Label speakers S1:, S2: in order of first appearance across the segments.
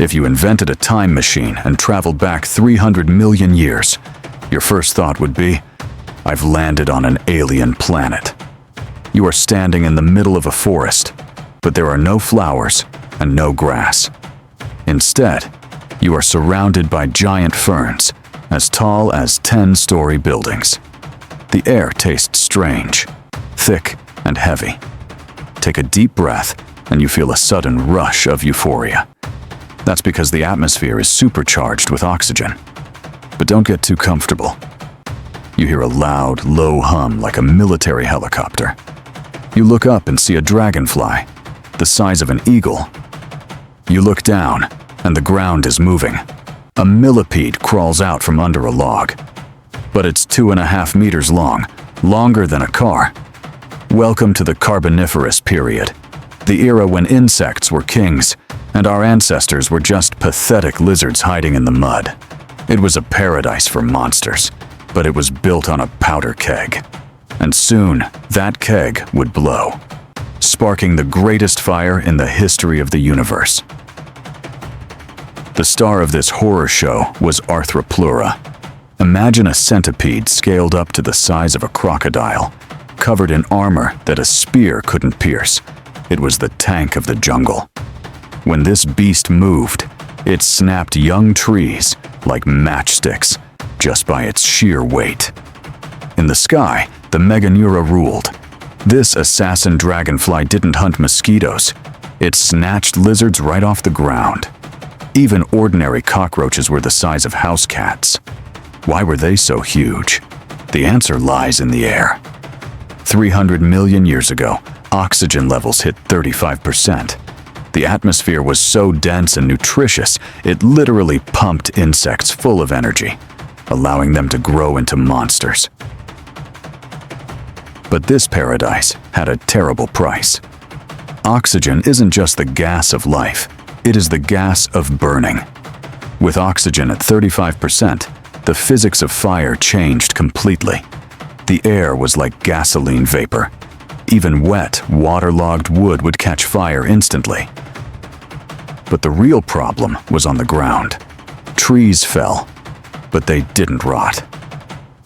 S1: If you invented a time machine and traveled back 300 million years, your first thought would be, I've landed on an alien planet. You are standing in the middle of a forest, but there are no flowers and no grass. Instead, you are surrounded by giant ferns, as tall as 10-story buildings. The air tastes strange, thick and heavy. Take a deep breath, and you feel a sudden rush of euphoria. That's because the atmosphere is supercharged with oxygen. But don't get too comfortable. You hear a loud, low hum like a military helicopter. You look up and see a dragonfly, the size of an eagle. You look down, and the ground is moving. A millipede crawls out from under a log. But it's 2.5 meters long, longer than a car. Welcome to the Carboniferous Period, the era when insects were kings, and our ancestors were just pathetic lizards hiding in the mud. It was a paradise for monsters, but it was built on a powder keg. And soon, that keg would blow, sparking the greatest fire in the history of the universe. The star of this horror show was Arthropleura. Imagine a centipede scaled up to the size of a crocodile, covered in armor that a spear couldn't pierce. It was the tank of the jungle. When this beast moved, it snapped young trees like matchsticks just by its sheer weight. In the sky, the Meganeura ruled. This assassin dragonfly didn't hunt mosquitoes. It snatched lizards right off the ground. Even ordinary cockroaches were the size of house cats. Why were they so huge? The answer lies in the air. 300 million years ago, oxygen levels hit 35%. The atmosphere was so dense and nutritious, it literally pumped insects full of energy, allowing them to grow into monsters. But this paradise had a terrible price. Oxygen isn't just the gas of life, it is the gas of burning. With oxygen at 35%, the physics of fire changed completely. The air was like gasoline vapor. Even wet, waterlogged wood would catch fire instantly. But the real problem was on the ground. Trees fell, but they didn't rot.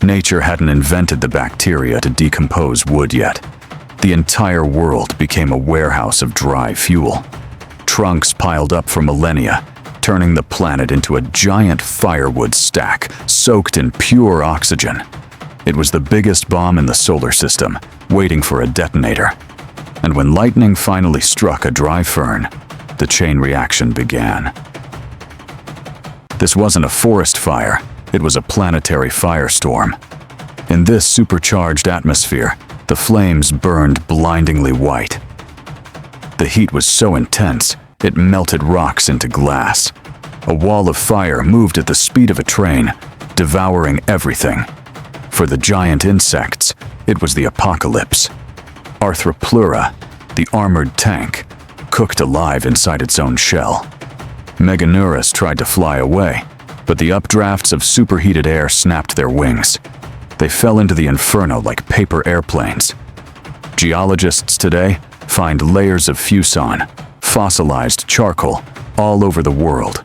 S1: Nature hadn't invented the bacteria to decompose wood yet. The entire world became a warehouse of dry fuel. Trunks piled up for millennia, turning the planet into a giant firewood stack soaked in pure oxygen. It was the biggest bomb in the solar system, waiting for a detonator. And when lightning finally struck a dry fern, the chain reaction began. This wasn't a forest fire, it was a planetary firestorm. In this supercharged atmosphere, the flames burned blindingly white. The heat was so intense, it melted rocks into glass. A wall of fire moved at the speed of a train, devouring everything. For the giant insects, it was the apocalypse. Arthropleura, the armored tank, cooked alive inside its own shell. Meganeuras tried to fly away, but the updrafts of superheated air snapped their wings. They fell into the inferno like paper airplanes. Geologists today find layers of fuson, fossilized charcoal, all over the world.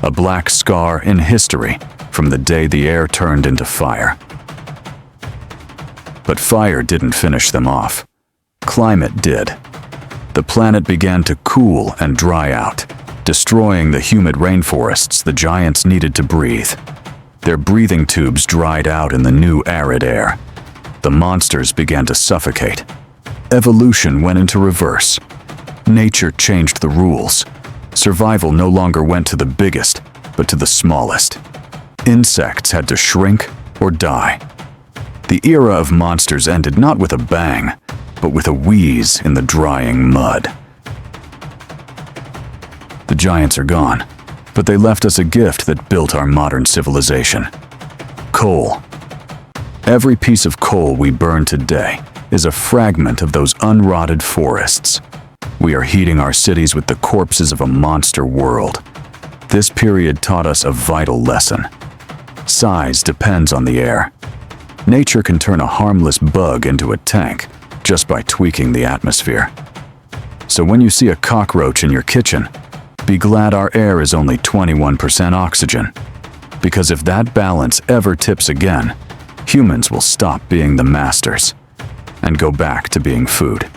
S1: A black scar in history from the day the air turned into fire. But fire didn't finish them off. Climate did. The planet began to cool and dry out, destroying the humid rainforests the giants needed to breathe. Their breathing tubes dried out in the new arid air. The monsters began to suffocate. Evolution went into reverse. Nature changed the rules. Survival no longer went to the biggest, but to the smallest. Insects had to shrink or die. The era of monsters ended not with a bang, but with a wheeze in the drying mud. The giants are gone, but they left us a gift that built our modern civilization. Coal. Every piece of coal we burn today is a fragment of those unrotted forests. We are heating our cities with the corpses of a monster world. This period taught us a vital lesson. Size depends on the air. Nature can turn a harmless bug into a tank just by tweaking the atmosphere. So when you see a cockroach in your kitchen, Be glad our air is only 21% oxygen. Because if that balance ever tips again, humans will stop being the masters and go back to being food.